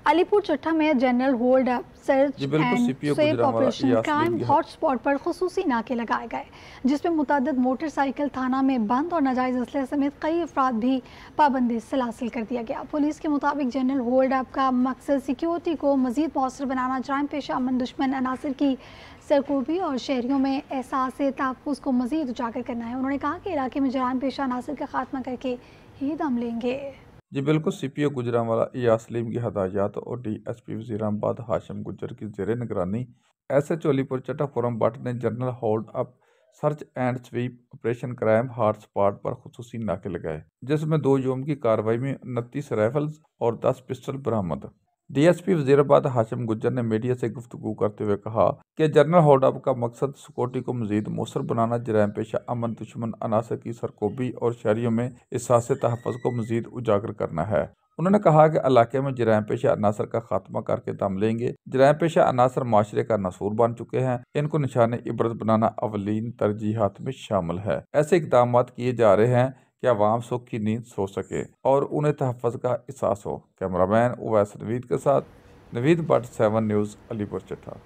अलीपुर चट्टा में general hold up search जी बिल्कुल, एंड सीपीओ स्वेप गुजरांवाला ऑपरेशन क्राइम यासलीम हॉटस्पॉट पर खुसूसी नाके लगाए गए, जिसमें मुतअद्दिद मोटरसाइकिल थाना में बंद और नाजायज असले समेत कई अफराद भी पाबंदी से हासिल कर दिया गया। पुलिस के मुताबिक जनरल होल्ड अप का मकसद सिक्योरिटी को मजीद मौसर बनाना, जराइम पेशा अमन दुश्मन अनासर की सरकोबी और शहरियों में एहसास तहफ़्फ़ुज़ को मजीद उजागर करना है। उन्होंने कहा कि इलाके में जराइम पेशा अनासर का खात्मा करके ही दम लेंगे। जी बिल्कुल, सीपीओ गुजरांवाला यासलीम की हदायत और डीएसपी वज़ीराबाद हाशिम गुज्जर की ज़ेर निगरानी एसएचओ अलीपुर चट्टा फॉरम बट ने general hold up search and sweep operation crime hot spot पर खुसूसी नाके लगाए, जिसमें 2 यूम की कार्रवाई में 29 राइफल्स और 10 पिस्टल बरामद। डीएसपी वज़ीराबाद हाशिम गुज्जर ने मीडिया से गुफ्तगू करते हुए कहा कि जनरल होल्ड अप का मकसद सिक्योरिटी को मजीद मौसर बनाना, जराइम पेशा अमन दुश्मन अनासर की सरकोबी और शहरियों में एहसास तहफ़्फ़ुज़ को मजीद उजागर करना है। उन्होंने कहा कि इलाके में जराइम पेशा अनासर का खात्मा करके दम लेंगे। जराइम पेशा अनासर माशरे का नसूर बन चुके हैं, इनको निशान इबरत बनाना अवलीन तरजीहात में शामिल है। ऐसे इकदाम किए जा रहे हैं कि अवाम सुख की नींद सो सके और उन्हें तहफ़्फ़ुज़ का एहसास हो। कैमरामैन उवैस नवीद के साथ नवीद भट्ट, 7 न्यूज़, अलीपुर चट्टा।